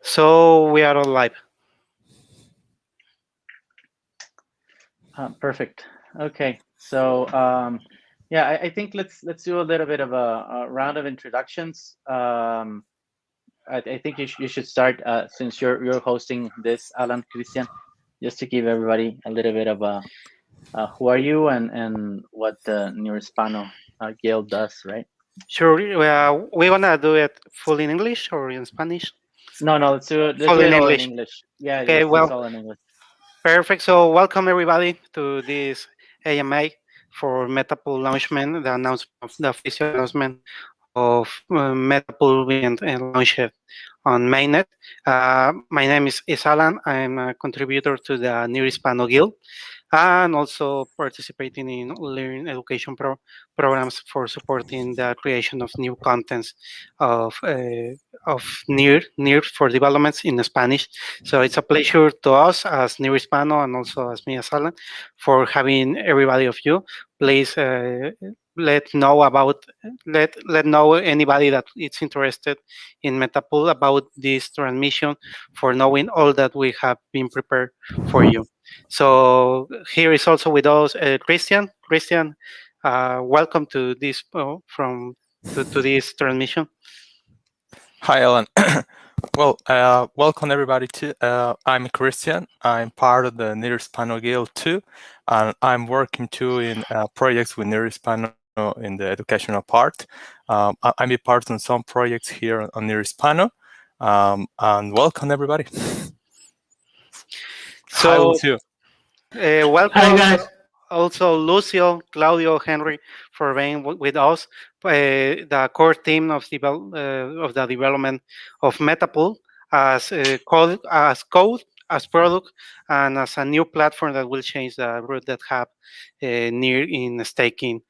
So we are all live. Perfect. Okay, so yeah, I think let's do a little bit of a round of introductions. I think you should start since you're hosting this, Alan, Christian, just to give everybody a little bit of a who are you and what the NEAR Hispano Guild does, right? Sure. We wanna do it full in English or in Spanish? No, let's do it Full in all in English. English. Yeah, Okay. let's do this Well, all in English. perfect. So welcome everybody to this AMA for Metapool launchment, the announcement of the official announcement of Metapool being launched on mainnet. My name is Alan. I'm a contributor to the NEAR Hispano Guild, and also participating in learning education programs for supporting the creation of new contents of NEAR for developments in Spanish. So it's a pleasure to us as NEAR Hispano and also as me as Alan for having everybody of you. Please let know anybody that is interested in Metapool about this transmission, for knowing all that we have been prepared for you. So here is also with us Christian. Christian, welcome to this to this transmission. Hi, Alan. Well, welcome everybody too. I'm Christian. I'm part of the NEAR Hispano Guild too, and I'm working too in projects with NEAR Hispano in the educational part. I'm a part on some projects here on NEAR Hispano, and welcome everybody. So, hi, Lucio. Welcome. Hi, guys. Also, Lucio, Claudio, Henry, for being with us. The core team of the development of Metapool as code, as product, and as a new platform that will change the route that have NEAR in staking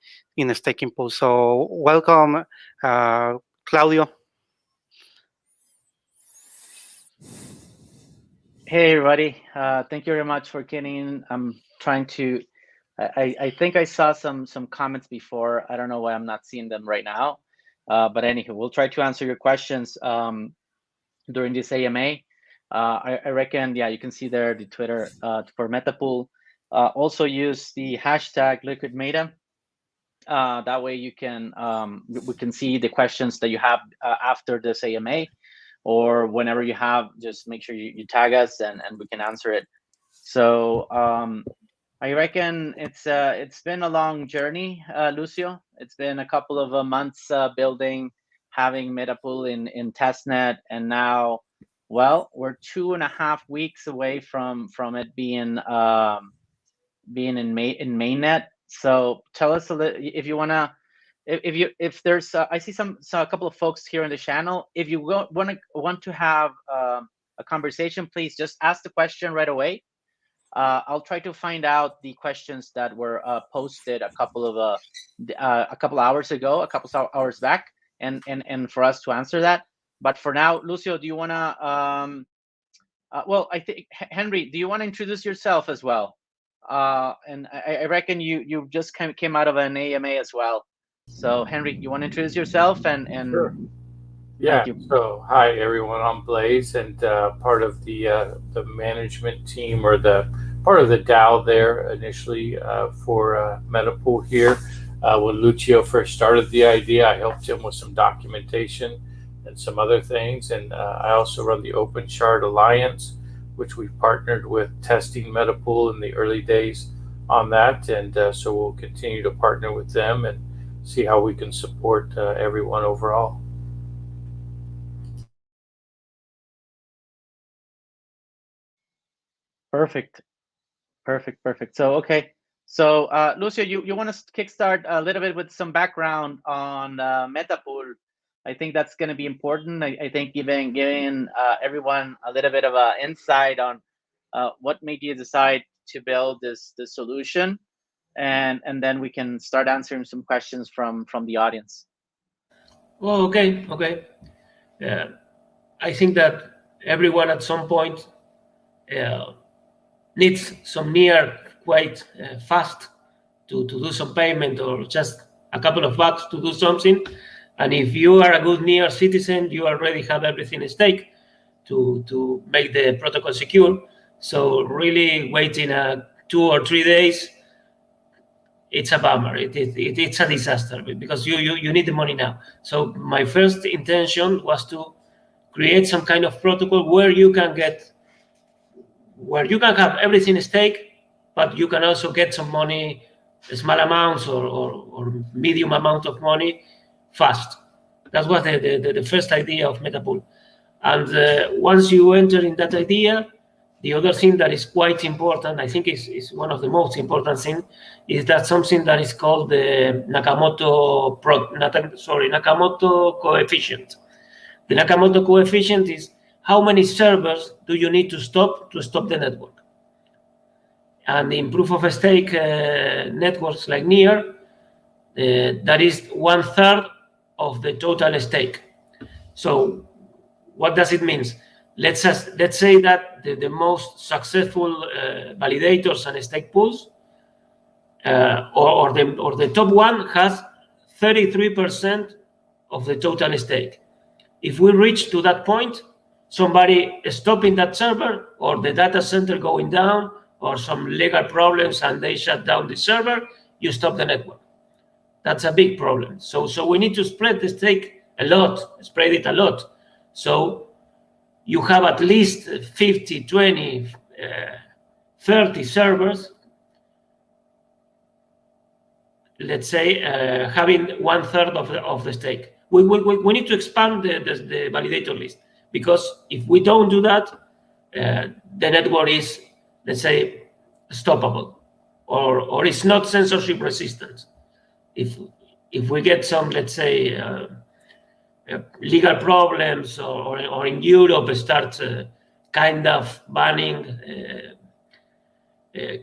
pool. So, welcome, Claudio. Hey everybody, thank you very much for getting in. I'm trying to, I think I saw some comments before. I don't know why I'm not seeing them right now. But anywho, we'll try to answer your questions during this AMA. I reckon, yeah, you can see there the Twitter for Metapool. Also use the hashtag LiquidMeta. That way you can, we can see the questions that you have after this AMA. Or whenever you have, just make sure you tag us and we can answer it. So I reckon it's been a long journey, Lucio. It's been a couple of months building, having Metapool in testnet, and now, well, we're 2.5 weeks away from it being in mainnet. So tell us a little, if you wanna. If there's I see a couple of folks here on the channel. If you want to have a conversation, please just ask the question right away. I'll try to find out the questions that were posted a couple hours ago, a couple hours back, and for us to answer that. But for now, Lucio, do you wanna? Well, I think Henry, do you want to introduce yourself as well? And I reckon you just came out of an AMA as well. So Henry, you want to introduce yourself and Sure. Yeah. Thank you. So hi everyone, I'm Blaze, and part of the management team, or the part of the DAO there initially for Metapool here. When Lucio first started the idea, I helped him with some documentation and some other things, and I also run the Open Shard Alliance, which we partnered with testing Metapool in the early days on that, and so we'll continue to partner with them and see how we can support everyone overall. Perfect. So okay. So Lucio, you want to kickstart a little bit with some background on Metapool. I think that's going to be important. I think giving everyone a little bit of an insight on what made you decide to build this solution, and then we can start answering some questions from the audience. Oh, okay. I think that everyone at some point needs some NEAR quite fast to do some payment, or just a couple of bucks to do something. And if you are a good NEAR citizen, you already have everything at stake to make the protocol secure. So really waiting 2 or 3 days, it's a bummer. It's a disaster because you need the money now. So my first intention was to create some kind of protocol where you can have everything at stake, but you can also get some money, small amounts or medium amount of money fast. That was the first idea of Metapool. And once you enter in that idea, the other thing that is quite important, I think is one of the most important things, is that something that is called the Nakamoto coefficient. The Nakamoto coefficient is how many servers do you need to stop the network. And in proof of stake networks like NEAR, that is 1/3 of the total stake. So what does it mean? Let's say that the most successful validators and stake pools, or the top one has 33% of the total stake. If we reach to that point, somebody stopping that server or the data center going down or some legal problems and they shut down the server, you stop the network. That's a big problem. So we need to spread the stake a lot, spread it a lot. So you have at least 50, 20, 30 servers, let's say, having 1/3 of the stake. We need to expand the validator list, because if we don't do that, the network is, let's say, stoppable, or it's not censorship resistant. If we get some, let's say, legal problems, or in Europe start kind of banning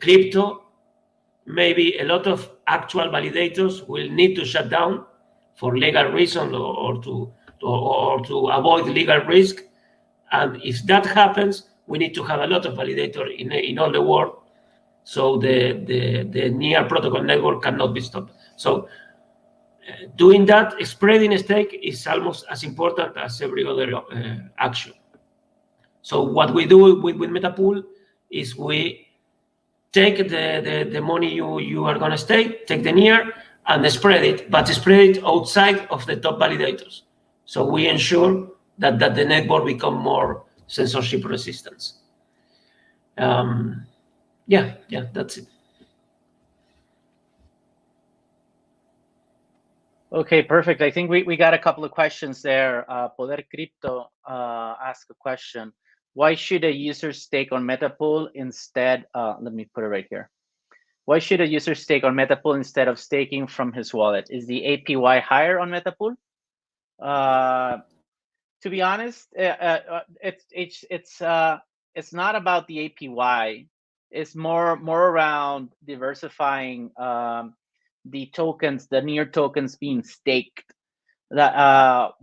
crypto, maybe a lot of actual validators will need to shut down for legal reasons or to avoid legal risk. And if that happens, we need to have a lot of validators in all the world, so the NEAR protocol network cannot be stopped. So doing that, spreading stake, is almost as important as every other action. So what we do with Metapool is we take the money you are going to stake, take the NEAR, and spread it, but spread it outside of the top validators. So we ensure that the network become more censorship resistant. Yeah, that's it. Okay, perfect. I think we got a couple of questions there. Poder Crypto asked a question. Why should a user stake on Metapool instead? Let me put it right here. Why should a user stake on Metapool instead of staking from his wallet? Is the APY higher on Metapool? To be honest, it's not about the APY. It's more around diversifying the tokens, the NEAR tokens being staked. That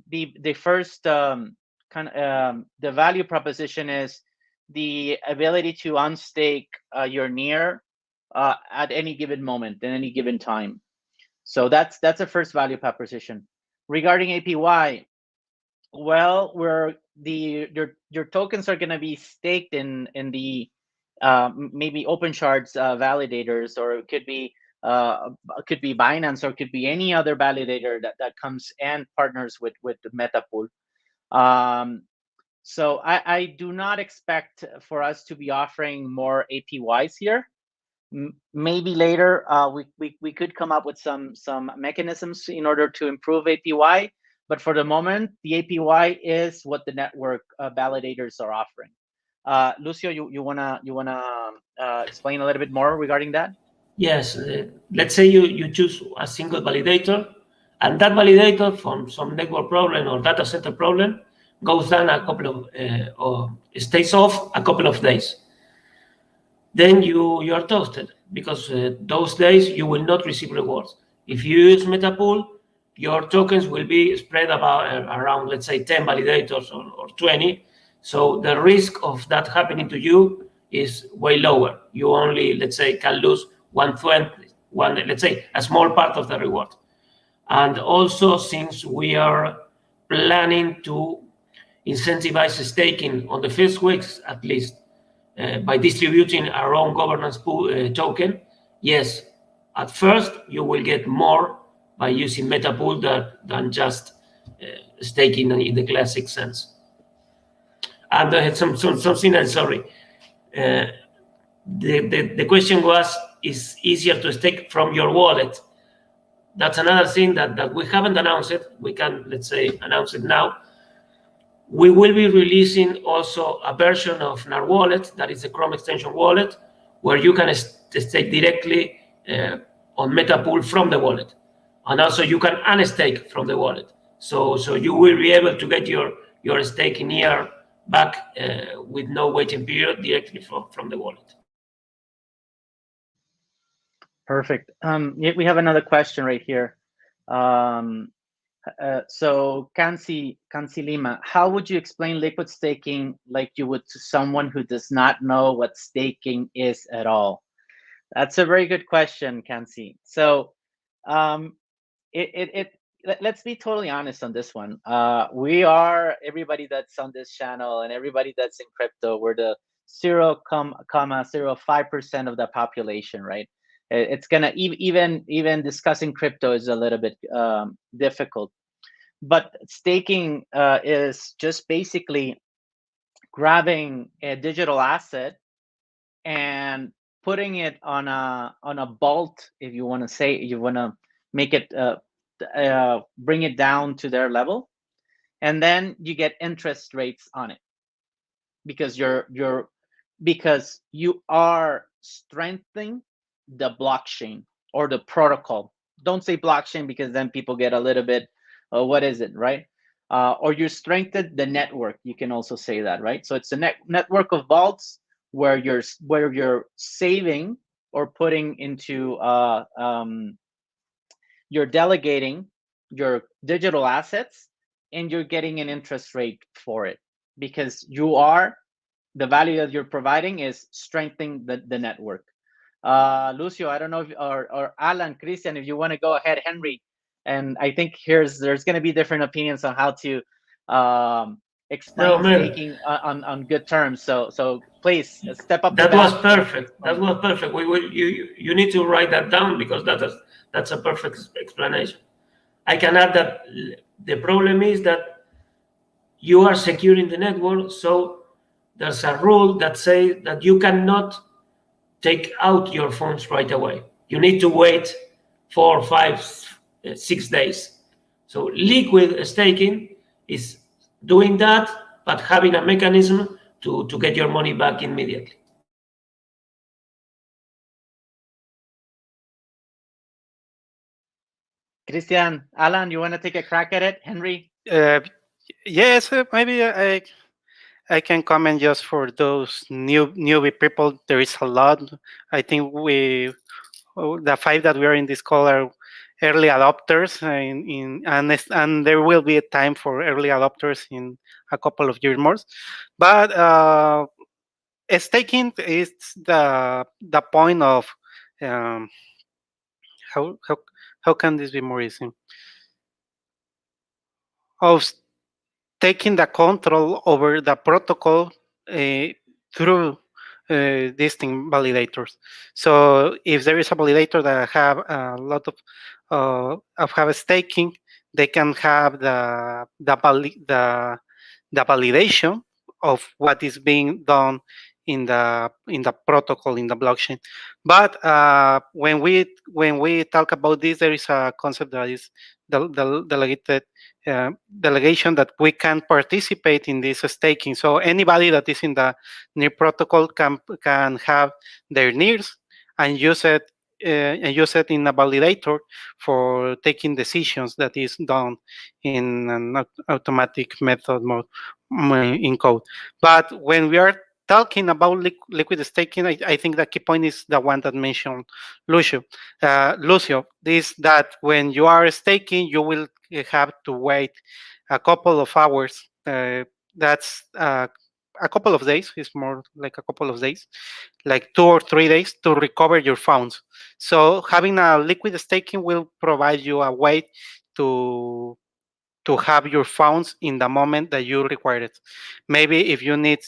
the first the value proposition is the ability to unstake your NEAR at any given moment, at any given time. So that's a first value proposition. Regarding APY, well, where your tokens are going to be staked in the maybe OpenShard's validators, or it could be Binance, or it could be any other validator that comes and partners with the Metapool. So I do not expect for us to be offering more APYs here. Maybe later we could come up with some mechanisms in order to improve APY, but for the moment the APY is what the network validators are offering. Lucio, you wanna explain a little bit more regarding that? Yes, let's say you choose a single validator, and that validator, from some network problem or data center problem, goes down a couple of or stays off a couple of days. Then you are toasted, because those days you will not receive rewards. If you use Metapool, your tokens will be spread around, let's say, 10 validators or 20. So the risk of that happening to you is way lower. You only, let's say, can lose 1/20, let's say, a small part of the reward. And also, since we are planning to incentivize staking on the first weeks at least by distributing our own governance token, yes, at first you will get more by using Metapool than just staking in the classic sense. And I had something else, sorry. The question was, is easier to stake from your wallet? That's another thing that we haven't announced it. We can, let's say, announce it now. We will be releasing also a version of NEAR wallet, that is a Chrome extension wallet, where you can stake directly on Metapool from the wallet. And also you can unstake from the wallet. So you will be able to get your stake in NEAR back with no waiting period directly from the wallet. Perfect. We have another question right here. So Kansi Lima, how would you explain liquid staking like you would to someone who does not know what staking is at all? That's a very good question, Kansi. So let's be totally honest on this one. We are, everybody that's on this channel and everybody that's in crypto, we're the 0.05% of the population, right? It's gonna even discussing crypto is a little bit difficult. But staking is just basically grabbing a digital asset and putting it on a vault, if you want to say, you want to make it bring it down to their level, and then you get interest rates on it because because you are strengthening the blockchain or the protocol. Don't say blockchain because then people get a little bit what is it, right? Or you strengthen the network, you can also say that, right? So it's a network of vaults where you're saving or putting into you're delegating your digital assets and you're getting an interest rate for it because the value that you're providing is strengthening the network. Lucio, I don't know if, or Alan, Christian, if you want to go ahead, Henry, and I think there's going to be different opinions on how to explain staking on good terms. So please step up. That was perfect. That was perfect. You need to write that down because that's a perfect explanation. I can add that the problem is that you are securing the network, so there's a rule that says that you cannot take out your funds right away. You need to wait 4, 5, 6 days. So liquid staking is doing that, but having a mechanism to get your money back immediately. Christian, Alan, you want to take a crack at it? Henry? Yes, maybe I can comment just for those newbie people. There is a lot. I think the 5 that we are in this call are early adopters, and there will be a time for early adopters in a couple of years more. But staking is the point of how can this be more easy? Of taking the control over the protocol through distinct validators. So if there is a validator that have a lot of have staking, they can have the validation of what is being done in the protocol, in the blockchain. But when we talk about this, there is a concept that is delegation, that we can participate in this staking. So anybody that is in the NEAR protocol can have their NEARs and use it in a validator for taking decisions that is done in an automatic method mode in code. But when we are talking about liquid staking, I think the key point is the one that mentioned Lucio. Is that when you are staking, you will have to wait a couple of hours. That's a couple of days. It's more like a couple of days, like 2 or 3 days to recover your funds. So having a liquid staking will provide you a way to to have your funds in the moment that you require it. Maybe if you need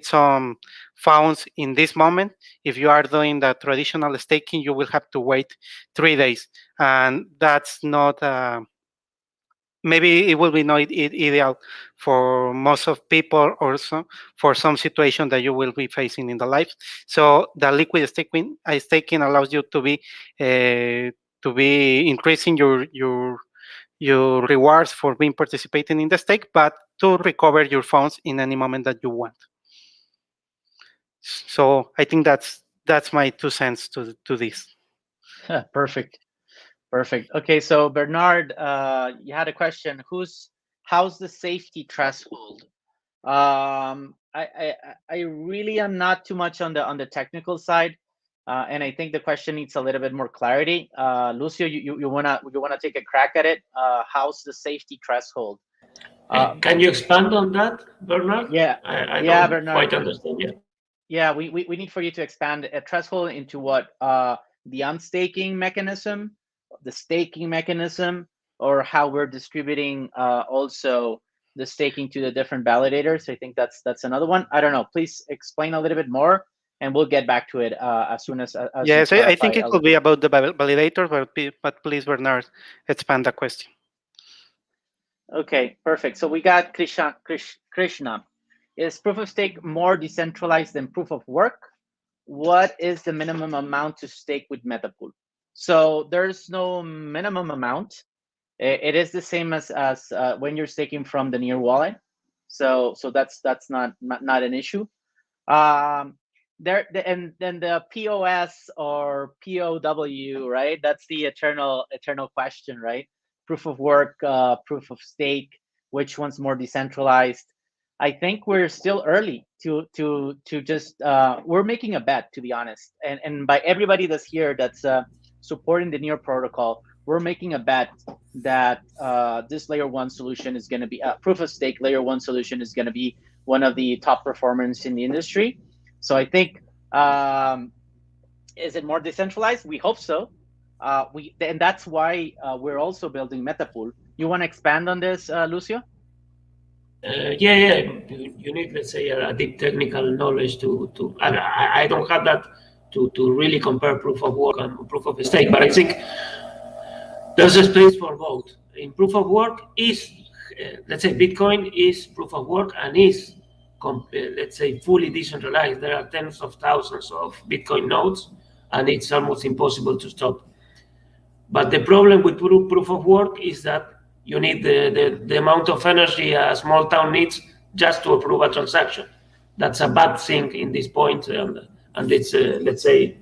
some funds in this moment, if you are doing the traditional staking, you will have to wait 3 days, and that's not. Maybe it will be not ideal for most of people, or for some situation that you will be facing in the life. So the liquid staking allows you to be increasing your rewards for being participating in the stake, but to recover your funds in any moment that you want. So I think that's my 2 cents to this. Perfect. Okay, so Bernard, you had a question. How's the safety threshold? I really am not too much on the technical side, and I think the question needs a little bit more clarity. Lucio, you wanna take a crack at it? How's the safety threshold? Can you expand on that, Bernard? Yeah, I yeah, don't Bernard. quite understand yet. Yeah, we need for you to expand a threshold into what the unstaking mechanism, the staking mechanism, or how we're distributing also the staking to the different validators. I think that's another one. I don't know. Please explain a little bit more, and we'll get back to it as soon as yes, I think it could be about about the validator, but please, Bernard, expand the question. Okay, perfect. So we got Krishna. Is proof of stake more decentralized than proof of work? What is the minimum amount to stake with Metapool? So there's no minimum amount. It is the same as when you're staking from the NEAR wallet. So that's not an issue. And then the POS or POW, right? That's the eternal question, right? Proof of work, proof of stake, which one's more decentralized? I think we're still early to just we're making a bet, to be honest, and by everybody that's here that's supporting the NEAR protocol, we're making a bet that this layer 1 solution is going to be proof of stake layer 1 solution is going to be one of the top performers in the industry. So I think is it more decentralized? We hope so. And that's why we're also building Metapool. You want to expand on this, Lucio? Yeah. You need, let's say, a deep technical knowledge to. I don't have that to really compare proof of work and proof of stake, but I think there's a space for both. In proof of work is, let's say, Bitcoin is proof of work and is, let's say, fully decentralized. There are tens of thousands of Bitcoin nodes, and it's almost impossible to stop. But the problem with proof of work is that you need the amount of energy a small town needs just to approve a transaction. That's a bad thing in this point, and it's let's say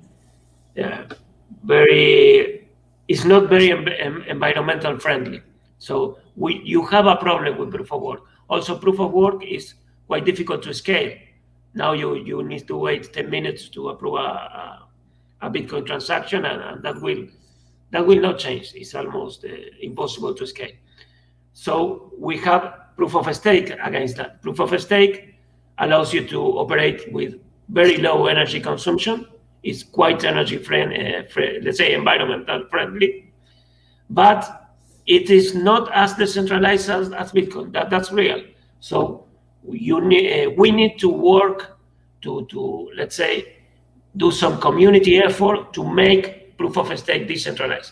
it's not very environmental friendly. So you have a problem with proof of work. Also, proof of work is quite difficult to scale. Now you need to wait 10 minutes to approve a Bitcoin transaction, and that will not change. It's almost impossible to scale. So we have proof of stake against that. Proof of stake allows you to operate with very low energy consumption. It's quite energy friendly, let's say environmental friendly, but it is not as decentralized as Bitcoin. That's real. So we need to work to let's say do some community effort to make proof of stake decentralized,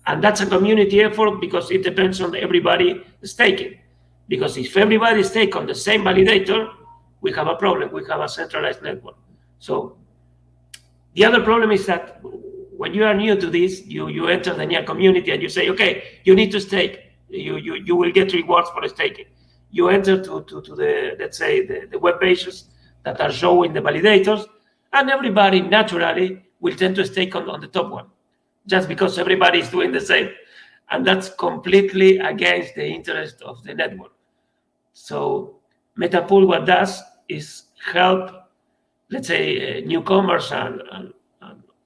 and that's a community effort because it depends on everybody staking. Because if everybody stake on the same validator, we have a problem. We have a centralized network. So the other problem is that when you are new to this, you enter the NEAR community and you say, okay, you need to stake. You will get rewards for staking. You enter to the, let's say, the web pages that are showing the validators, and everybody naturally will tend to stake on the top one, just because everybody is doing the same. And that's completely against the interest of the network. So Metapool, what does is help, let's say, newcomers and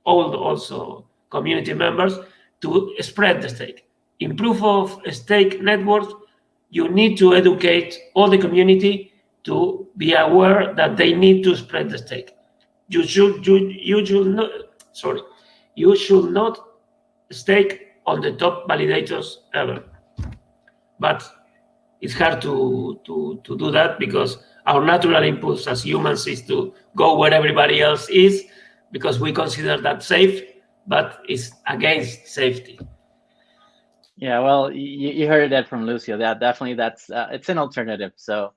old also community members to spread the stake. In proof of stake networks, you need to educate all the community to be aware that they need to spread the stake. You should not stake on the top validators ever. But it's hard to do that because our natural impulse as humans is to go where everybody else is because we consider that safe, but it's against safety. Yeah, well, you heard that from Lucio. That definitely it's an alternative. So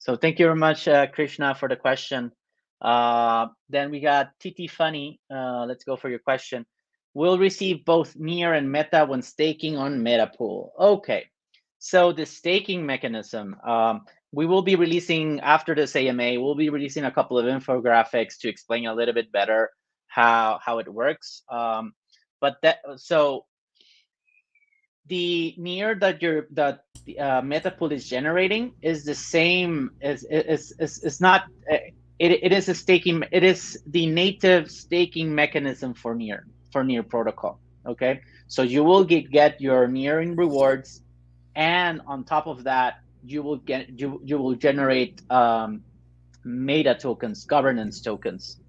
thank you very much, Krishna, for the question. Then we got TT Funny. Let's go for your question. We'll receive both NEAR and Meta when staking on Metapool. Okay, so the staking mechanism, we will be releasing after this AMA. We'll be releasing a couple of infographics to explain a little bit better how it works. The NEAR that Metapool is generating is the same as it's not. It is a staking. It is the native staking mechanism for NEAR protocol. Okay, so you will get your NEARing rewards, and on top of that, you will generate Meta tokens, governance tokens.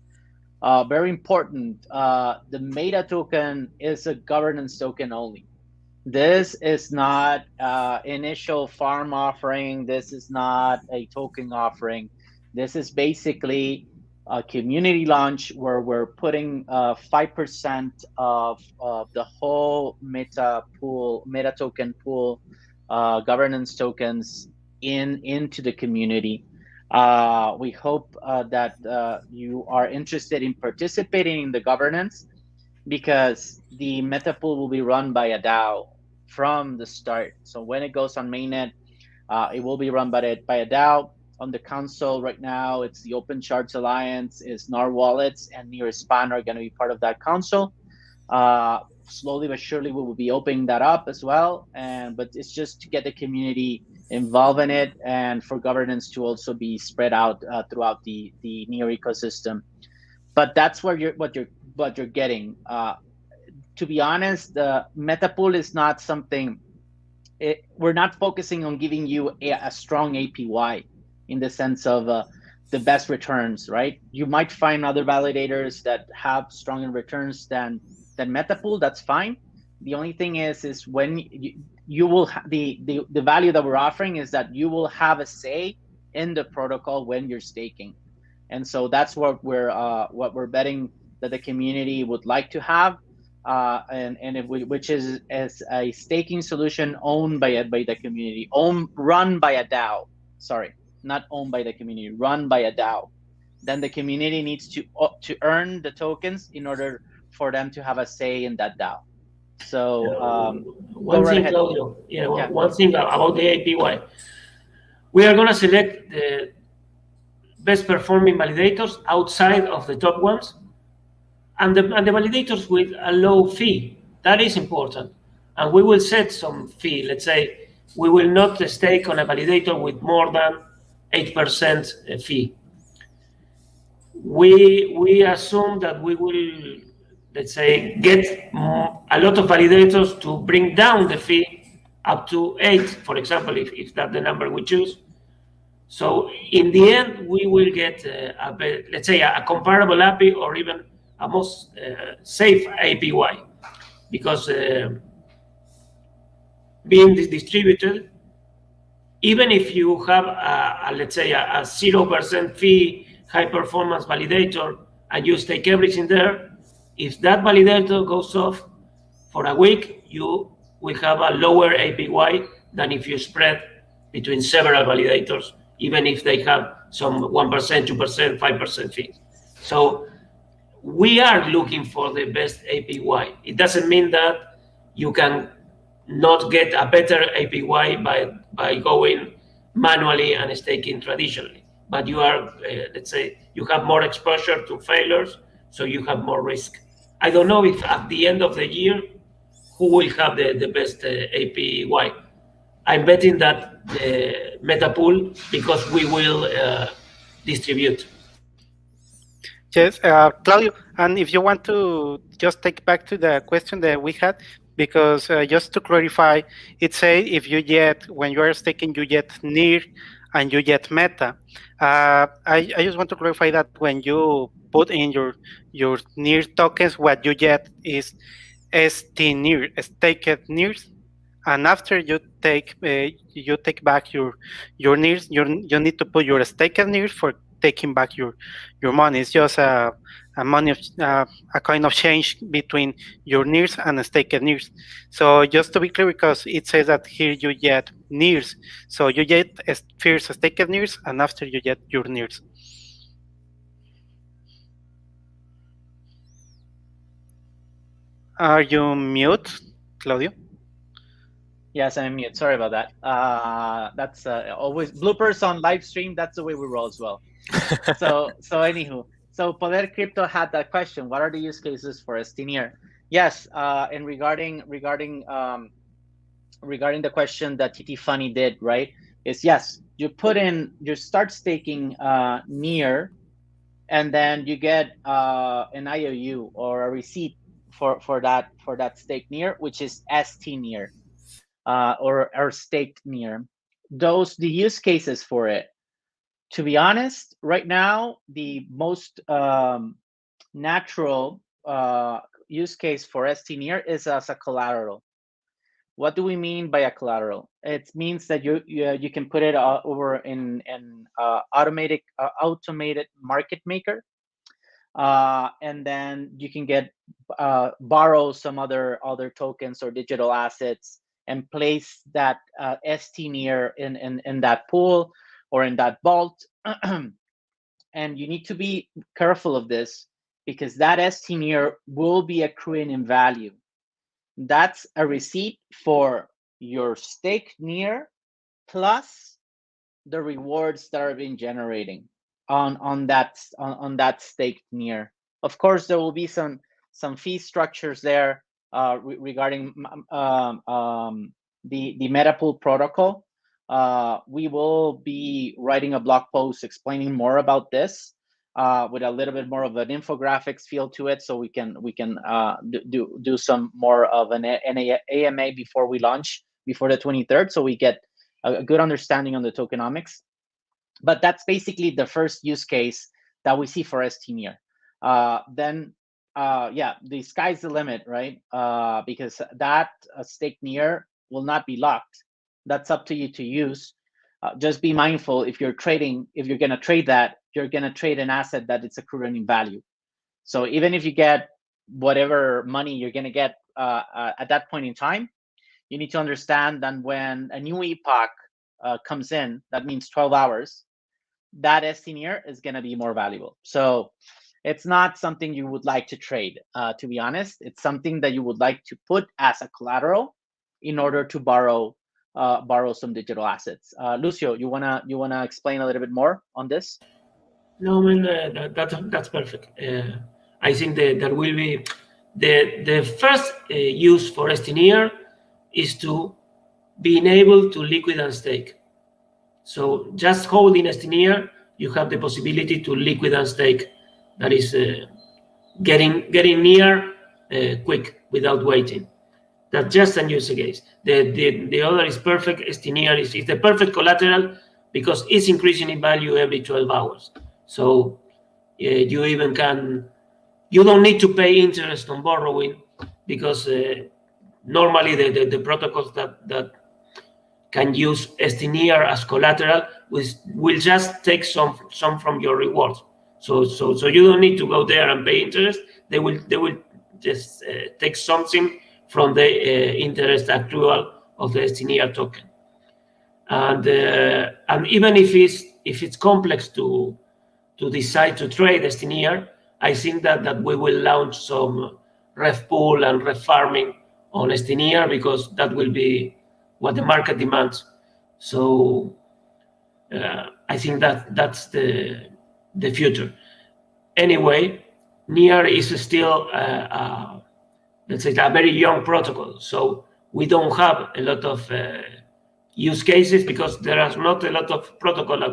Very important. The Meta token is a governance token only. This is not initial farm offering. This is not a token offering. This is basically a community launch where we're putting 5% of the whole Meta token pool, governance tokens into the community. We hope that you are interested in participating in the governance, because the Metapool will be run by a DAO from the start. So when it goes on mainnet, it will be run by a DAO. On the console right now, it's the Open Charts Alliance, is NAR Wallets, and NEAR Span are going to be part of that console. Slowly but surely, we will be opening that up as well. But it's just to get the community involved in it, and for governance to also be spread out throughout the NEAR ecosystem. But that's what you're getting. To be honest, the Metapool is not something. We're not focusing on giving you a strong APY in the sense of the best returns, right? You might find other validators that have stronger returns than Metapool. That's fine. The only thing is when you will the value that we're offering is that you will have a say in the protocol when you're staking, and so that's what we're betting that the community would like to have, which is as a staking solution owned by the community, run by a DAO. Sorry, not owned by the community, run by a DAO. Then the community needs to earn the tokens in order for them to have a say in that DAO. So one thing, Claudio, one thing about the APY. We are going to select the best performing validators outside of the top ones, and the validators with a low fee. That is important. And we will set some fee. Let's say we will not stake on a validator with more than 8% fee. We assume that we will, let's say, get a lot of validators to bring down the fee up to 8, for example, if that's the number we choose. So in the end, we will get, let's say, a comparable API or even a most safe APY, because being distributed, even if you have, let's say, a 0% fee high performance validator and you stake everything there, if that validator goes off for a week, you will have a lower APY than if you spread between several validators, even if they have some 1%, 2%, 5% fees. So we are looking for the best APY. It doesn't mean that you can not get a better APY by going manually and staking traditionally. But you are, let's say, you have more exposure to failures, so you have more risk. I don't know if at the end of the year, who will have the best APY. I'm betting that the Metapool, because we will distribute. Yes, Claudio, and if you want to just take back to the question that we had, because just to clarify, it says if you get, when you are staking, you get NEAR and you get Meta. I just want to clarify that when you put in your NEAR tokens, what you get is ST NEAR, staked NEARs, and after you take back your NEARs, you need to put your staked NEARs for taking back your money. It's just a money a kind of change between your NEARs and staked NEARs. So just to be clear, because it says that here you get NEARs, so you get first staked NEARs, and after you get your NEARs. Are you mute, Claudio? Yes, I'm mute. Sorry about that. That's always bloopers on live stream. That's the way we roll as well. So anywho, so Poder Crypto had that question. What are the use cases for ST NEAR? Yes, and regarding the question that TT Funny did, right? Is yes, you start staking NEAR, and then you get an IOU or a receipt for that stake NEAR, which is ST NEAR. Or staked NEAR. The use cases for it, to be honest, right now the most natural use case for ST NEAR is as a collateral. What do we mean by a collateral? It means that you can put it over in automated market maker, and then you can borrow some other tokens or digital assets and place that ST NEAR in that pool or in that vault. And you need to be careful of this, because that ST NEAR will be accruing in value. That's a receipt for your stake NEAR plus the rewards that are being generating on that stake NEAR. Of course, there will be some fee structures there regarding the Metapool protocol. We will be writing a blog post explaining more about this with a little bit more of an infographics feel to it, so we can do some more of an AMA before we launch, before the 23rd, so we get a good understanding on the tokenomics. But that's basically the first use case that we see for ST NEAR. Then the sky's the limit, right? Because that stake NEAR will not be locked. That's up to you to use. Just be mindful, if you're going to trade that, you're going to trade an asset that it's accruing in value. So even if you get whatever money you're going to get at that point in time, you need to understand that when a new epoch comes in, that means 12 hours, that ST NEAR is going to be more valuable. So it's not something you would like to trade, to be honest. It's something that you would like to put as a collateral in order to borrow some digital assets. Lucio, you wanna explain a little bit more on this? No, I mean, that's perfect. I think that will be the first use for ST NEAR is to being able to liquid and stake. So just holding ST NEAR, you have the possibility to liquid and stake. That is getting NEAR quick without waiting. That's just a use case. The other is perfect. ST NEAR is the perfect collateral because it's increasing in value every 12 hours. So you don't need to pay interest on borrowing, because normally the protocols that can use ST NEAR as collateral will just take some from your rewards. So you don't need to go there and pay interest. They will just take something from the interest accrual of the ST NEAR token. And even if it's complex to decide to trade ST NEAR, I think that we will launch some ref pool and ref farming on ST NEAR, because that will be what the market demands. So I think that's the future. Anyway, NEAR is still let's say a very young protocol, so we don't have a lot of use cases because there are not a lot of protocol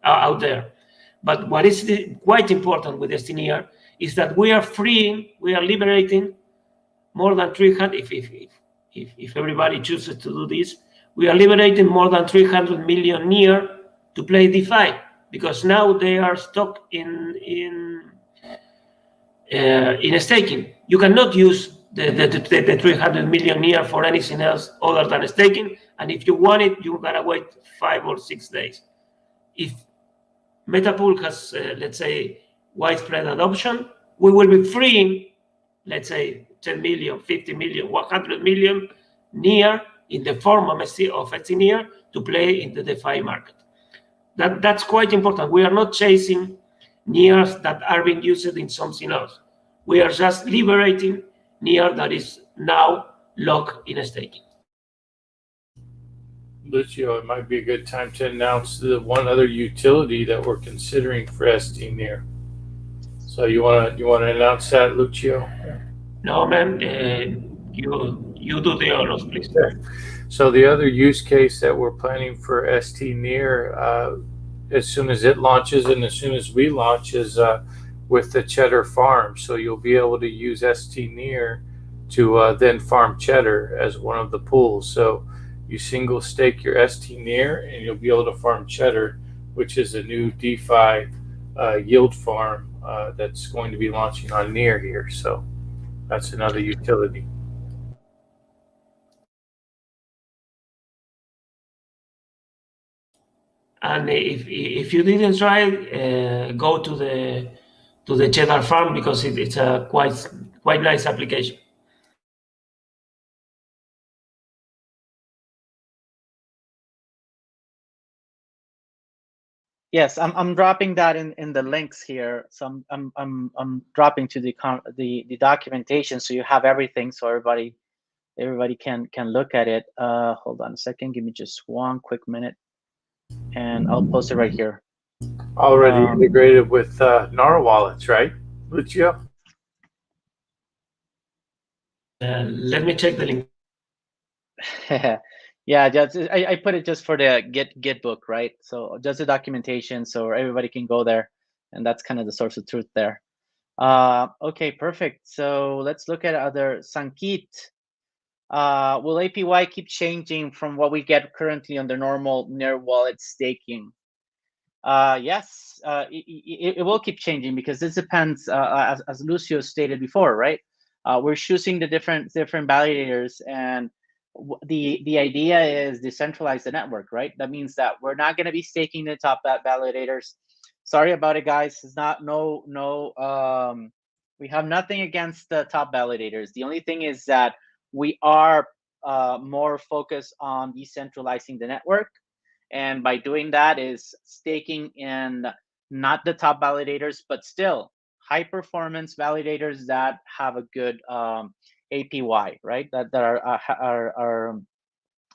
out there. But what is quite important with ST NEAR is that we are liberating more than 300. If everybody chooses to do this, we are liberating more than 300 million NEAR to play DeFi, because now they are stuck in staking. You cannot use the 300 million NEAR for anything else other than staking. And if you want it, you gotta wait 5 or 6 days. If Metapool has, let's say, widespread adoption, we will be freeing, let's say, 10 million, 50 million, 100 million NEAR in the form of ST NEAR to play in the DeFi market. That's quite important. We are not chasing NEARs that are being used in something else. We are just liberating NEAR that is now locked in staking. Lucio, it might be a good time to announce the one other utility that we're considering for ST NEAR. So you wanna announce that, Lucio? No, man. You do the honors, please. So the other use case that we're planning for ST NEAR, as soon as it launches and as soon as we launch, is with the Cheddar farm. So you'll be able to use ST NEAR to then farm Cheddar as one of the pools. So you single stake your ST NEAR and you'll be able to farm Cheddar, which is a new DeFi yield farm that's going to be launching on NEAR here. So that's another utility. And if you didn't try it, go to the Cheddar farm because it's a quite nice application. Yes, I'm dropping that in the links here. So I'm dropping to the documentation so you have everything so everybody can look at it. Hold on a second, give me just one quick minute, and I'll post it right here. Already integrated with NAR wallets, right, Lucio? Let me check the link. Yeah, just I put it just for the Git book, right? So just the documentation so everybody can go there, and that's kind of the source of truth there. Okay, perfect. So let's look at other. Sankit, will APY keep changing from what we get currently on the normal NEAR wallet staking? Yes, it will keep changing because this depends, as Lucio stated before, right? We're choosing the different validators, and the idea is decentralize the network, right? That means that we're not going to be staking the top validators. Sorry about it, guys. It's not we have nothing against the top validators. The only thing is that we are more focused on decentralizing the network, and by doing that is staking in not the top validators, but still high performance validators that have a good APY, right? That are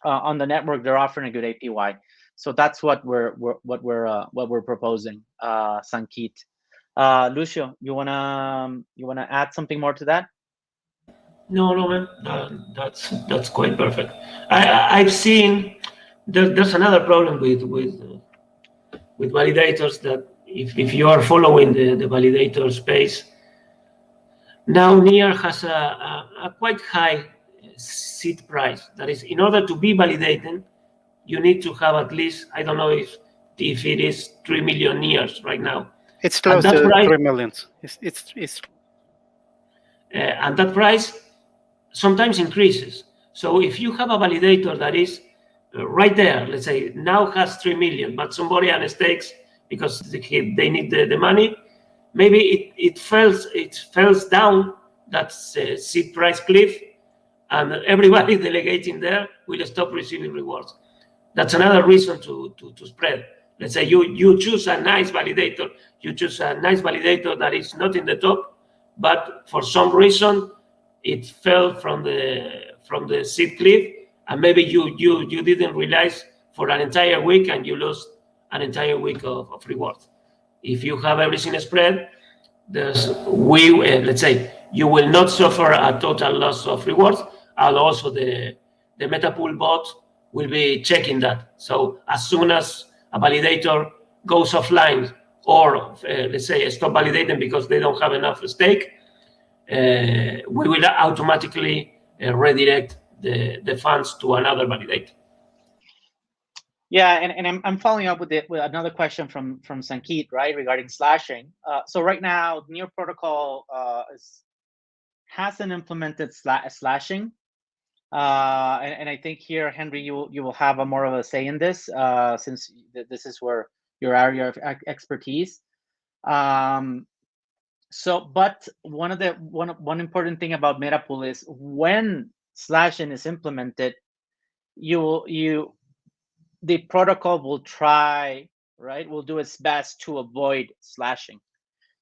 on the network. They're offering a good APY. So that's what we're proposing, Sankit. Lucio, you wanna add something more to that? No, man. That's quite perfect. I've seen there's another problem with validators that if you are following the validator space, now NEAR has a quite high seed price. That is, in order to be validated, you need to have at least, I don't know if it is 3 million NEARs right now. It's close to 3 million. It's and that price sometimes increases. So if you have a validator that is right there, let's say now has 3 million, but somebody unstakes because they need the money, maybe it falls down that seed price cliff, and everybody delegating there will stop receiving rewards. That's another reason to spread. Let's say you choose a nice validator. You choose a nice validator that is not in the top, but for some reason it fell from the seed cliff, and maybe you didn't realize for an entire week, and you lost an entire week of rewards. If you have everything spread, let's say you will not suffer a total loss of rewards, and also the Metapool bot will be checking that. So as soon as a validator goes offline, or let's say stop validating because they don't have enough stake, we will automatically redirect the funds to another validator. Yeah, and I'm following up with another question from Sankit, right, regarding slashing. So right now, NEAR protocol is hasn't implemented slashing. And I think here, Henry, you will have a more of a say in this, since this is where your area of expertise. So, but one important thing about Metapool is when slashing is implemented, the protocol will will do its best to avoid slashing.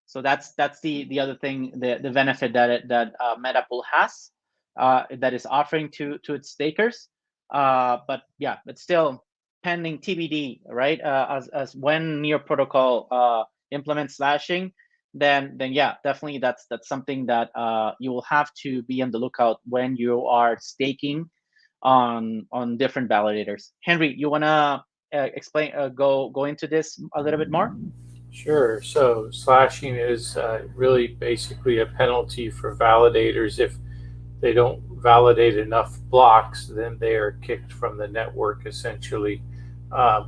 So that's the other thing, the benefit that Metapool has, that is offering to its stakers. But yeah, it's still pending TBD, right? As when NEAR protocol implements slashing, then yeah, definitely that's something that you will have to be on the lookout when you are staking on different validators. Henry, you wanna explain, go into this a little bit more? Sure. So slashing is really basically a penalty for validators. If they don't validate enough blocks, then they are kicked from the network essentially,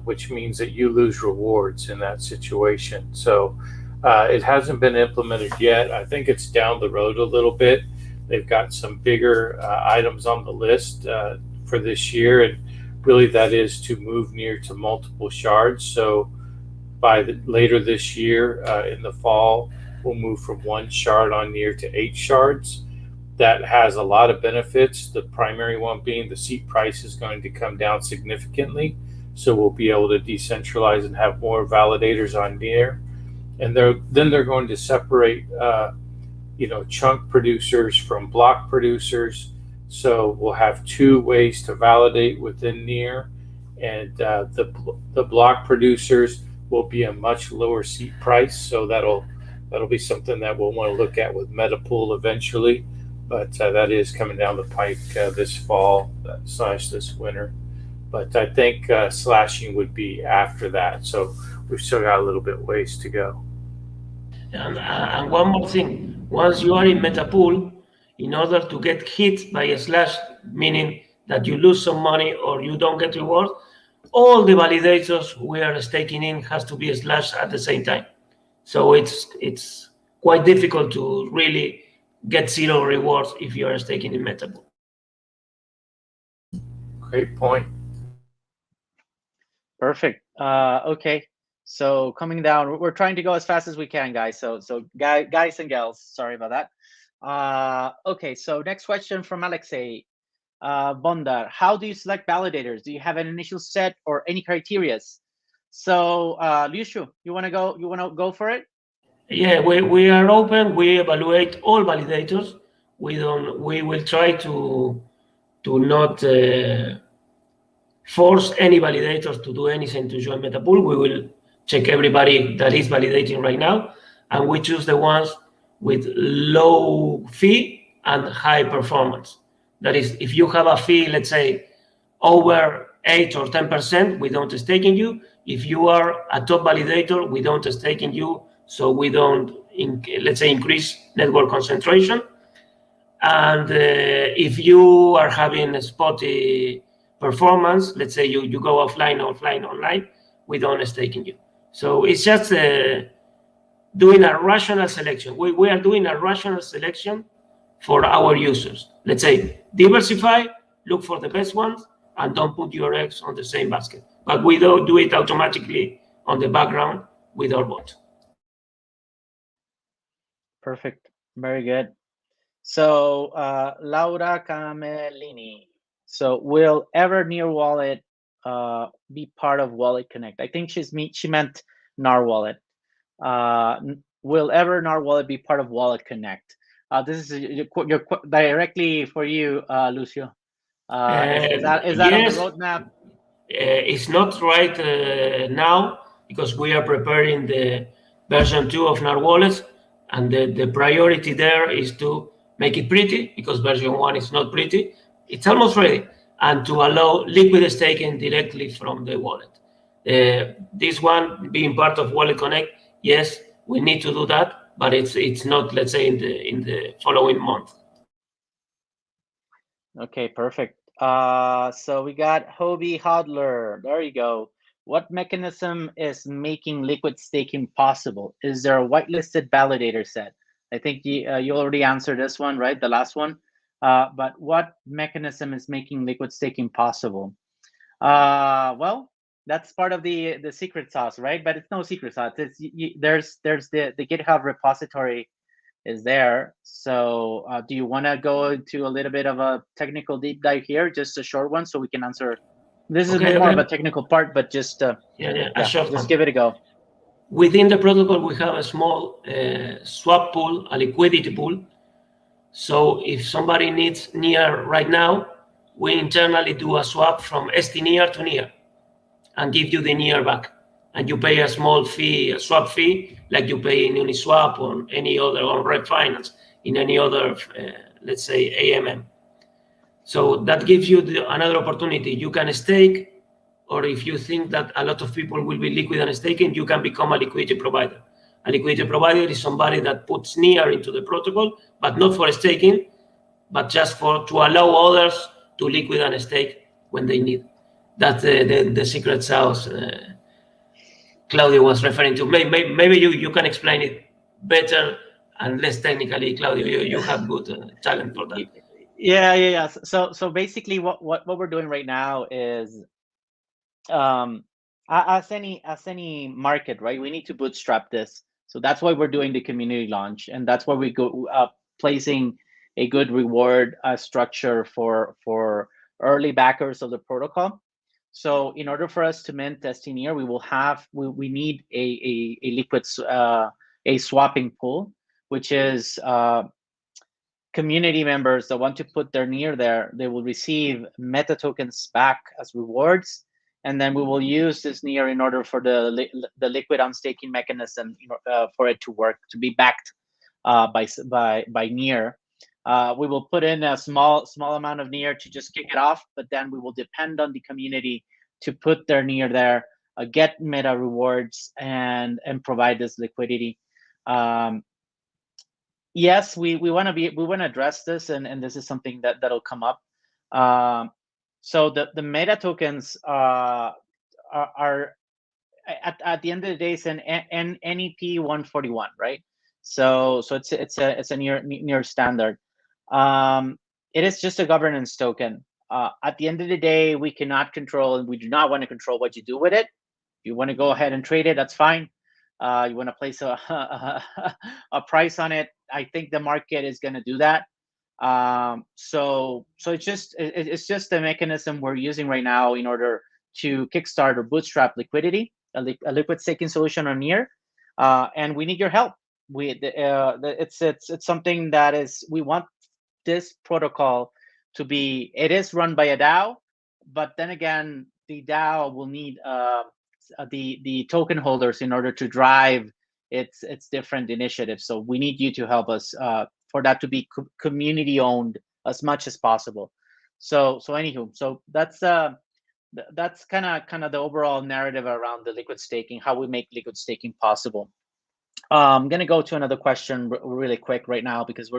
which means that you lose rewards in that situation. So it hasn't been implemented yet. I think it's down the road a little bit. They've got some bigger items on the list for this year, and really that is to move NEAR to multiple shards. So by later this year, in the fall, we'll move from 1 shard on NEAR to 8 shards. That has a lot of benefits. The primary one being the seat price is going to come down significantly. So we'll be able to decentralize and have more validators on NEAR. And then they're going to separate chunk producers from block producers. So we'll have 2 ways to validate within NEAR. And the block producers will be a much lower seat price. So that'll be something that we'll want to look at with Metapool eventually. But that is coming down the pike this fall / this winter. But I think slashing would be after that. So we've still got a little bit ways to go. And one more thing, once you are in Metapool, in order to get hit by a slash, meaning that you lose some money or you don't get reward, all the validators we are staking in has to be slashed at the same time. So it's quite difficult to really get 0 rewards if you are staking in Metapool. Great point. Perfect. Okay. So coming down, we're trying to go as fast as we can, guys. So guys and gals, sorry about that. Okay. So next question from Alexei Bondar. How do you select validators? Do you have an initial set or any criterias? So Lucio, you want to go? You want to go for it? Yeah, we are open. We evaluate all validators. We will try to not force any validators to do anything to join Metapool. We will check everybody that is validating right now, and we choose the ones with low fee and high performance. That is, if you have a fee, let's say over 8 or 10%, we don't stake in you. If you are a top validator, we don't stake in you, so we don't, let's say, increase network concentration. And if you are having a spotty performance, let's say you go offline, online, we don't stake in you. So it's just doing a rational selection. We are doing a rational selection for our users. Let's say diversify, look for the best ones, and don't put your eggs on the same basket. But we don't do it automatically on the background with our bot. Perfect. Very good. So Laura Camellini. So will ever NEAR wallet be part of Wallet Connect? I think she meant NAR wallet. Will ever NAR wallet be part of Wallet Connect? This is your directly for you, Lucio. Is that yes, on the roadmap? It's not right now because we are preparing the version 2 of NAR wallets, and the priority there is to make it pretty because version 1 is not pretty. It's almost ready, and to allow liquid staking directly from the wallet. This one being part of Wallet Connect, yes, we need to do that, but it's not, let's say, in the following month. Okay, perfect. So we got Hobie Hodler. There you go. What mechanism is making liquid staking possible? Is there a whitelisted validator set? I think you already answered this one, right? The last one. But what mechanism is making liquid staking possible? Well, that's part of the secret sauce, right? But it's no secret sauce. It's there's the GitHub repository is there. So do you want to go into a little bit of a technical deep dive here, just a short one, so we can answer? This is a bit more of a technical part, but just a short one. Give it a go. Within the protocol, we have a small swap pool, a liquidity pool. So if somebody needs NEAR right now, we internally do a swap from ST-NEAR to NEAR and give you the NEAR back. And you pay a small fee, a swap fee, like you pay in Uniswap or any other, on Red Finance, in any other, let's say, AMM. So that gives you another opportunity. You can stake, or if you think that a lot of people will be liquid and staking, you can become a liquidity provider. A liquidity provider is somebody that puts NEAR into the protocol, but not for staking, but just to allow others to liquid and stake when they need. That's the secret sauce Claudio was referring to. Maybe you can explain it better and less technically, Claudio. You have good talent for that. Yeah. So basically, what we're doing right now is, as any market, right? We need to bootstrap this. So that's why we're doing the community launch, and that's why we go placing a good reward structure for early backers of the protocol. So in order for us to mint ST-NEAR, we need a liquid a swapping pool, which is community members that want to put their NEAR there. They will receive meta tokens back as rewards, and then we will use this NEAR in order for the liquid on staking mechanism, for it to work, to be backed by NEAR. We will put in a small amount of NEAR to just kick it off, but then we will depend on the community to put their NEAR there, get meta rewards, and provide this liquidity. Yes, we want to address this, and this is something that'll come up. So the meta tokens are at the end of the day, it's an NEP 141, right? So it's a near standard. It is just a governance token. At the end of the day, we cannot control, and we do not want to control what you do with it. If you want to go ahead and trade it, that's fine. You want to place a price on it, I think the market is going to do that. So it's just a mechanism we're using right now in order to kickstart or bootstrap liquidity, a liquid staking solution on NEAR, and we need your help. It's something that is, we want this protocol to be, it is run by a DAO, but then again, the DAO will need the token holders in order to drive its different initiatives. So we need you to help us for that to be community owned as much as possible. So anywho, so that's kind of the overall narrative around the liquid staking, how we make liquid staking possible. I'm gonna go to another question really quick right now, because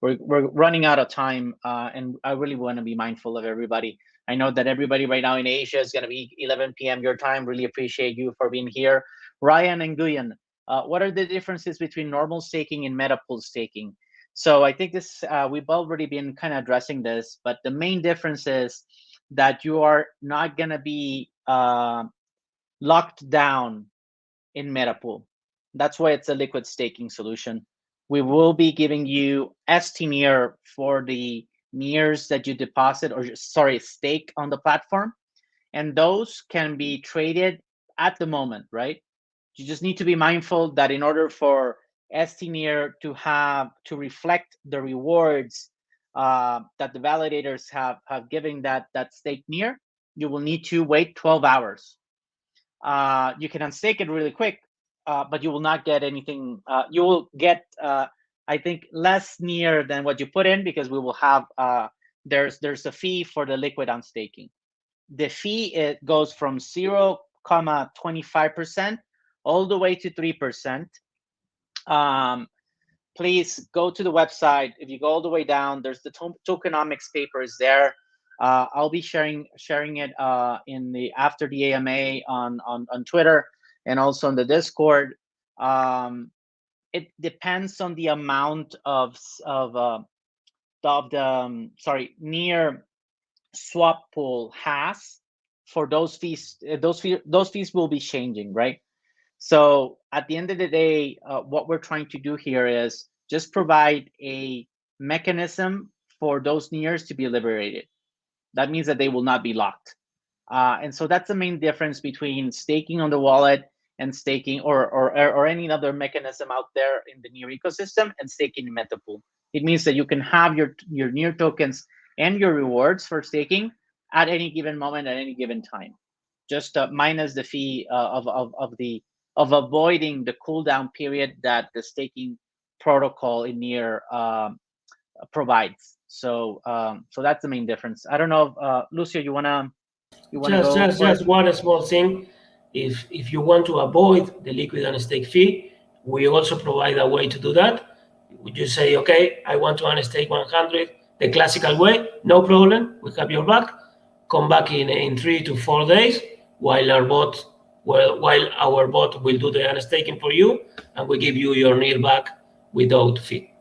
we're running out of time, and I really want to be mindful of everybody. I know that everybody right now in Asia is going to be 11 p.m. your time. Really appreciate you for being here. Ryan and Guyan, what are the differences between normal staking and Metapool staking? So I think this, we've already been kind of addressing this, but the main difference is that you are not going to be locked down in Metapool. That's why it's a liquid staking solution. We will be giving you ST-NEAR for the NEARs that you deposit, or stake on the platform, and those can be traded at the moment, right? You just need to be mindful that in order for ST-NEAR to reflect the rewards that the validators have given that stake NEAR, you will need to wait 12 hours. You can unstake it really quick, but you will not get anything. You will get, I think, less NEAR than what you put in, because we will have, there's a fee for the liquid on staking. The fee, it goes from 0.25% all the way to 3%. Please go to the website. If you go all the way down, there's the tokenomics papers there. I'll be sharing it in the after the AMA on Twitter, and also on the Discord. it depends on the amount of the NEAR swap pool has for those fees. Those fees will be changing, right? So at the end of the day, what we're trying to do here is just provide a mechanism for those NEARs to be liberated. That means that they will not be locked. And so that's the main difference between staking on the wallet and staking or any other mechanism out there in the NEAR ecosystem and staking in Metapool. It means that you can have your NEAR tokens and your rewards for staking at any given moment at any given time, just minus the fee of avoiding the cooldown period that the staking protocol in NEAR provides. So so that's the main difference. I don't know if Lucio, you wanna just one small thing. If you want to avoid the liquid and stake fee, we also provide a way to do that. Would you say, okay, I want to unstake 100 the classical way? No problem. We have your back. Come back in 3 to 4 days while our bot will do the unstaking for you, and we give you your NEAR back without fee.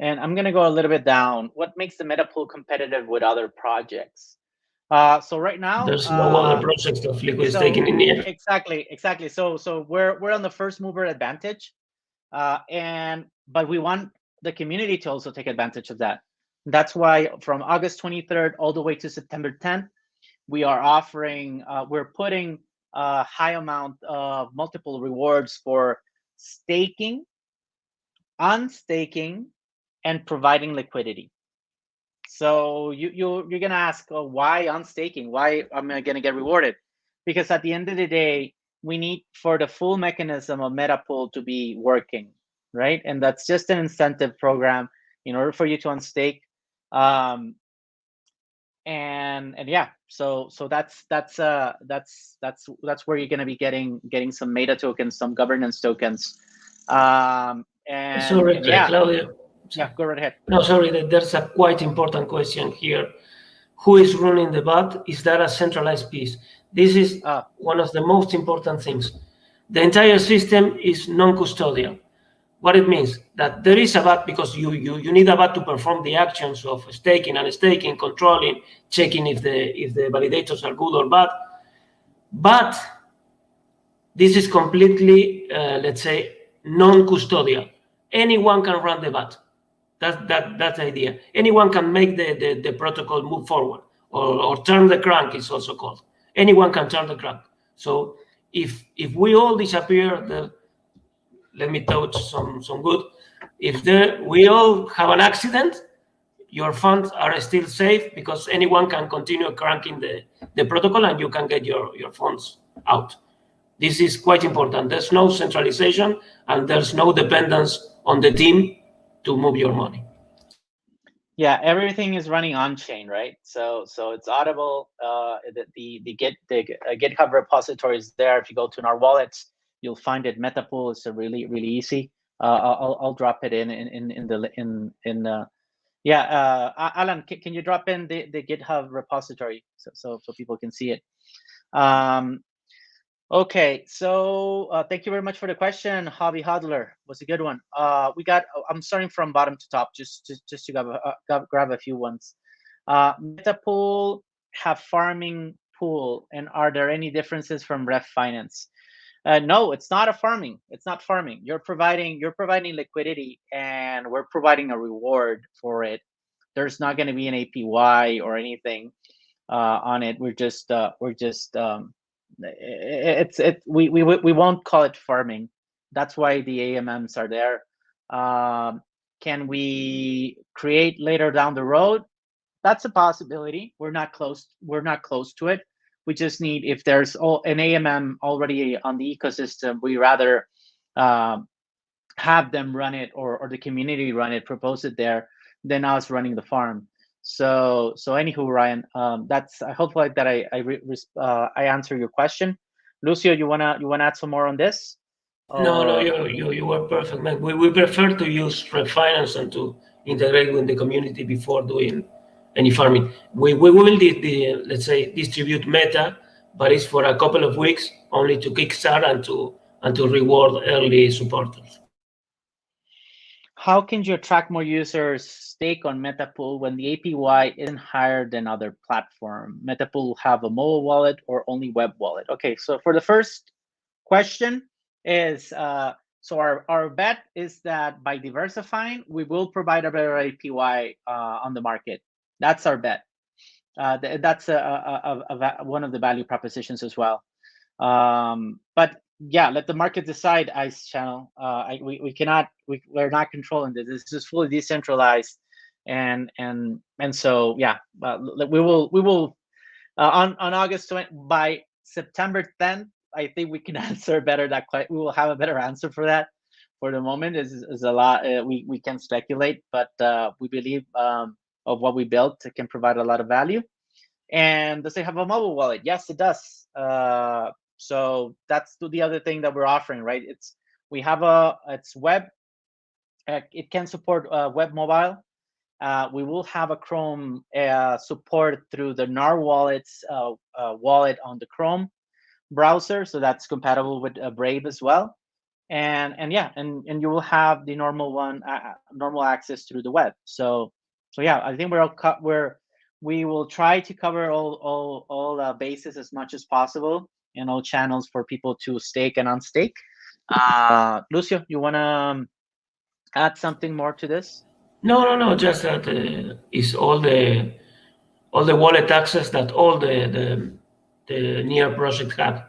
And I'm going to go a little bit down. What makes the Metapool competitive with other projects? So right now, there's no other project of liquid staking in NEAR. Exactly. So we're on the first mover advantage, but we want the community to also take advantage of that. That's why from August 23rd all the way to September 10th, we are offering, we're putting a high amount of multiple rewards for staking, unstaking, and providing liquidity. So you're gonna ask, oh, why unstaking? Why am I gonna get rewarded? Because at the end of the day, we need for the full mechanism of Metapool to be working, right? And that's just an incentive program in order for you to unstake. And yeah, so that's where you're gonna be getting some meta tokens, some governance tokens. Sorry, yeah. Claudio. Yeah, go right ahead. No, sorry, there's a quite important question here. Who is running the bot? Is that a centralized piece? This is one of the most important things. The entire system is non-custodial. What it means that there is a bot because you need a bot to perform the actions of staking and unstaking, controlling, checking if the validators are good or bad. But this is completely, let's say, non-custodial. Anyone can run the bot. That's the idea. Anyone can make the protocol move forward or turn the crank, it's also called. Anyone can turn the crank. So if we all disappear, let me touch some good. If we all have an accident, your funds are still safe because anyone can continue cranking the protocol and you can get your funds out. This is quite important. There's no centralization and there's no dependence on the team to move your money. Yeah, everything is running on chain, right? So it's audible. The GitHub repository is there. If you go to our wallets, you'll find it. Metapool is really easy. I'll drop it Alan, can you drop in the GitHub repository so people can see it? Okay, so thank you very much for the question, Hobby Hodler. Was a good one. I'm starting from bottom to top, just to grab a few ones. Metapool have farming pool, and are there any differences from Ref Finance? No, it's not a farming. It's not farming. You're providing liquidity, and we're providing a reward for it. There's not going to be an APY or anything on it. We won't call it farming. That's why the AMMs are there. Can we create later down the road? That's a possibility. We're not close to it. We just need, if there's an AMM already on the ecosystem, we rather have them run it or the community run it, propose it there, than us running the farm. So anywho, Ryan, that's, I hope like that I answer your question. Lucio, you wanna add some more on this? No, you were perfect, man. We prefer to use refinance and to integrate with the community before doing any farming. We will let's say distribute Meta, but it's for a couple of weeks only to kickstart and and to reward early supporters. How can you attract more users stake on Metapool when the APY isn't higher than other platform? Metapool will have a mobile wallet or only web wallet? Okay, so for the first question is, so our bet is that by diversifying, we will provide a better APY on the market. That's our bet. That's one of the value propositions as well. But yeah, let the market decide, ICE channel. We're not controlling this. This is fully decentralized, and so yeah, we will on August 20, by September 10th. I think we can answer better that question. We will have a better answer for that. For the moment, is a lot. We can speculate, but we believe of what we built, it can provide a lot of value. And does it have a mobile wallet? Yes, it does. So that's the other thing that we're offering, right? It's web. It can support web mobile. We will have a Chrome support through the NEAR wallets wallet on the Chrome browser, so that's compatible with Brave as well. And yeah, and you will have the normal one, normal access through the web. So yeah, I think we will try to cover all bases as much as possible and all channels for people to stake and unstake. Lucio, you want to add something more to this? No. Just that is all the wallet access that all the NEAR project have.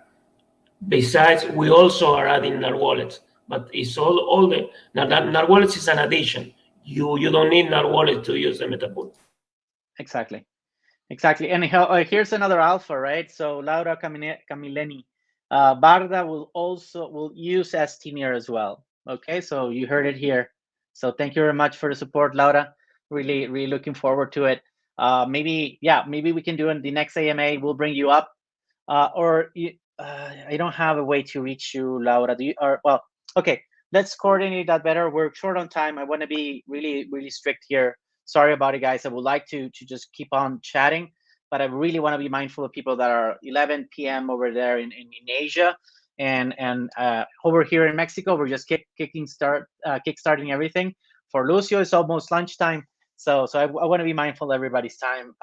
Besides, we also are adding NEAR wallets, but it's all the NEAR wallets is an addition. You don't need NEAR wallet to use the Metapool. Exactly. And here's another alpha, right? So Laura Camileni, Barda will use ST-NEAR as well. Okay, so you heard it here. So thank you very much for the support, Laura. Really looking forward to it. Maybe we can do it in the next AMA. We'll bring you up. I don't have a way to reach you, Laura. Okay, let's coordinate that better. We're short on time. I want to be really strict here. Sorry about it, guys. I would like to just keep on chatting, but I really want to be mindful of people that are 11 p.m. over there in Asia, and over here in Mexico, we're just kickstarting everything. For Lucio, it's almost lunchtime, so I want to be mindful of everybody's time.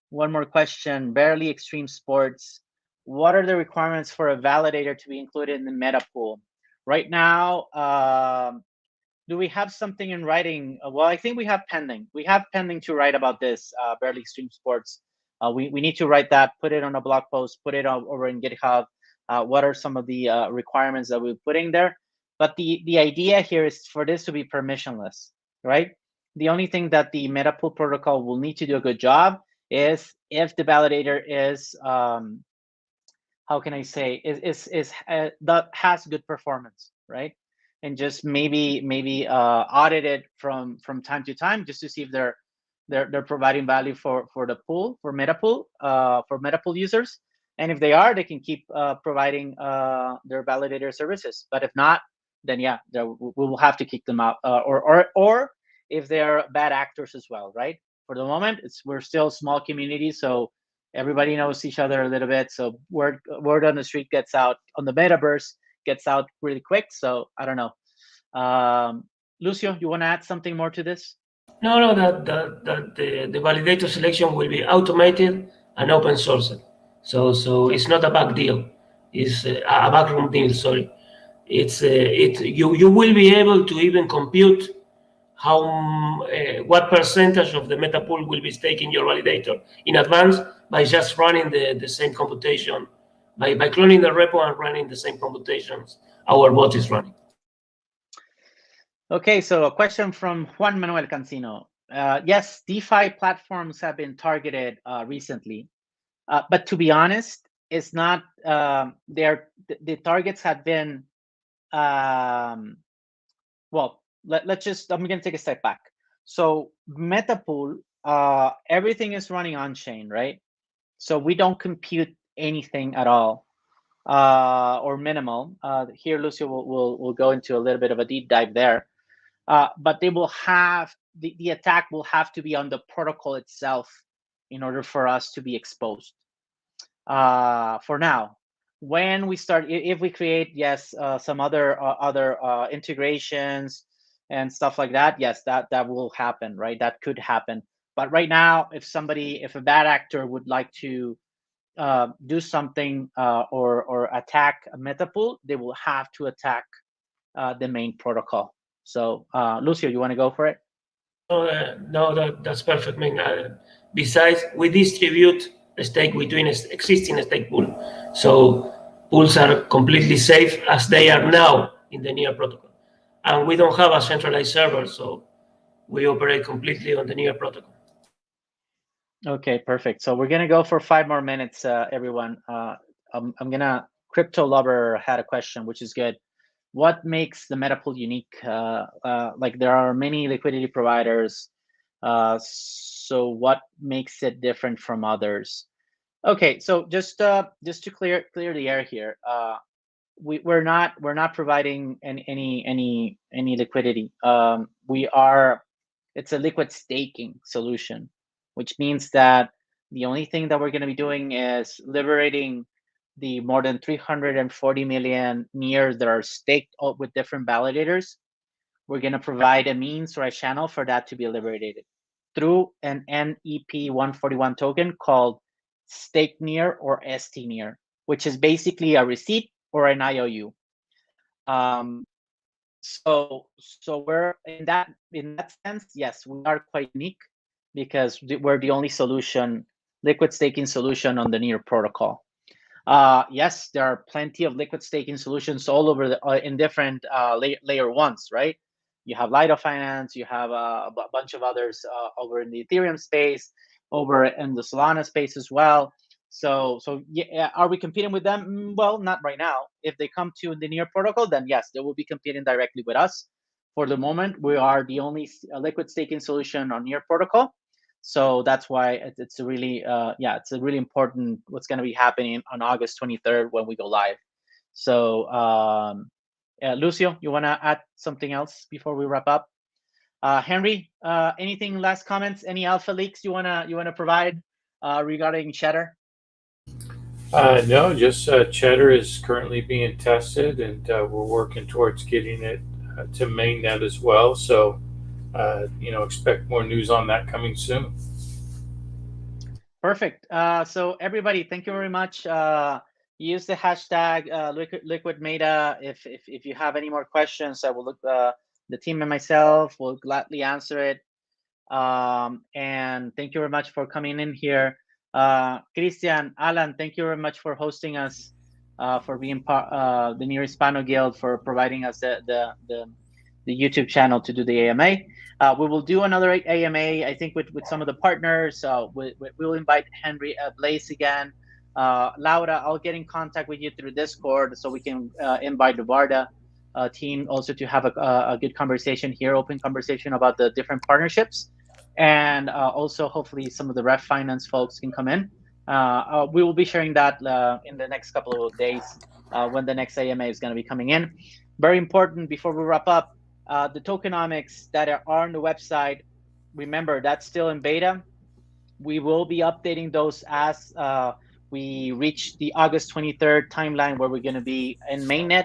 One more question. Barely Extreme Sports. What are the requirements for a validator to be included in the Metapool? Right now, do we have something in writing? Well, I think we have pending. We have pending to write about this, Barely Extreme Sports. We need to write that, put it on a blog post, put it over in GitHub. What are some of the requirements that we're putting there? But the idea here is for this to be permissionless, right? The only thing that the Metapool protocol will need to do a good job is if the validator is, how can I say, that has good performance, right? And just maybe audit it from time to time just to see if they're providing value for the pool, for Metapool users. And if they are, they can keep providing their validator services. But if not, then yeah, we will have to kick them out, or if they're bad actors as well, right? For the moment, we're still a small community, so everybody knows each other a little bit. So word on the street gets out, on the metaverse gets out really quick. So I don't know. Lucio, you want to add something more to this? No, that the validator selection will be automated and open sourced. So it's not a bug deal. It's a backroom deal. Sorry, you will be able to even compute what percentage of the Metapool will be staking your validator in advance by just running the same computation, by cloning the repo and running the same computations our bot is running. Okay, so a question from Juan Manuel Cancino. Yes, DeFi platforms have been targeted recently, but to be honest, it's not. The targets have been. Well, let's just. I'm going to take a step back. So Metapool, everything is running on chain, right? So we don't compute anything at all, or minimal. Here, Lucio will go into a little bit of a deep dive there. But they will have the attack will have to be on the protocol itself in order for us to be exposed. For now, when we start, if we create, yes, some other integrations and stuff like that, yes, that will happen, right? That could happen. But right now, if a bad actor would like to do something or attack a Metapool, they will have to attack the main protocol. So Lucio, you want to go for it? No, that's perfect. Besides, we distribute the stake between existing stake pool, so pools are completely safe as they are now in the NEAR protocol, and we don't have a centralized server, so we operate completely on the NEAR protocol. Okay, perfect. So we're gonna go for 5 more minutes, everyone. I'm gonna. Crypto Lover had a question, which is good. What makes the Metapool unique? Like there are many liquidity providers, so what makes it different from others? Okay, so just to clear the air here, we're not providing any liquidity. It's a liquid staking solution, which means that the only thing that we're going to be doing is liberating the more than 340 million NEARs that are staked with different validators. We're going to provide a means or a channel for that to be liberated through an NEP 141 token called Stake NEAR or ST NEAR, which is basically a receipt or an IOU. So we're in that sense, yes, we are quite unique because we're the only solution, liquid staking solution on the NEAR protocol. Yes, there are plenty of liquid staking solutions all over in different layer ones, right? You have Lido Finance, you have a bunch of others over in the Ethereum space, over in the Solana space as well. So yeah, are we competing with them? Well, not right now. If they come to the NEAR protocol, then yes, they will be competing directly with us. For the moment, we are the only liquid staking solution on NEAR protocol. So that's why it's a really, it's a really important what's going to be happening on August 23rd when we go live. So Lucio, you want to add something else before we wrap up? Henry, anything last comments? Any alpha leaks you wanna provide regarding Cheddar? No, just Cheddar is currently being tested, and we're working towards getting it to mainnet as well. So, expect more news on that coming soon. Perfect. So everybody, thank you very much. Use the hashtag liquidmeta if you have any more questions. I will look. The team and myself will gladly answer it. And thank you very much for coming in here. Christian, Alan, thank you very much for hosting us, for being part the NEAR Hispano Guild, for providing us the YouTube channel to do the AMA. We will do another AMA, I think, with some of the partners. We'll invite Henry, Blaze again. Laura, I'll get in contact with you through Discord so we can invite the Varda team also to have a good conversation here, open conversation about the different partnerships. And also, hopefully, some of the Ref Finance folks can come in. We will be sharing that in the next couple of days when the next AMA is going to be coming in. Very important, before we wrap up, the tokenomics that are on the website, remember, that's still in beta. We will be updating those as we reach the August 23rd timeline where we're going to be in mainnet.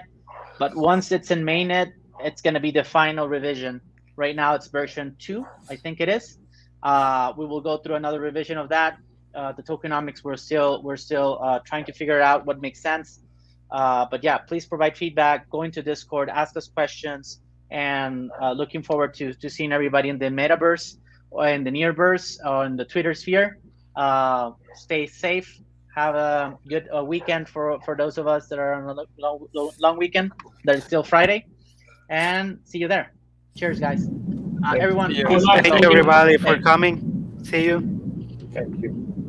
But once it's in mainnet, it's going to be the final revision. Right now it's version 2, I think it is. We will go through another revision of that. The tokenomics, we're still trying to figure out what makes sense. But yeah, please provide feedback, go into Discord, ask us questions, and looking forward to seeing everybody in the metaverse or in the nearverse or in the Twitter sphere. Stay safe. Have a good weekend for those of us that are on a long weekend. That is still Friday, and see you there. Cheers, guys. Everyone, you. peace. Thank you, everybody, for coming. See you. Thank you.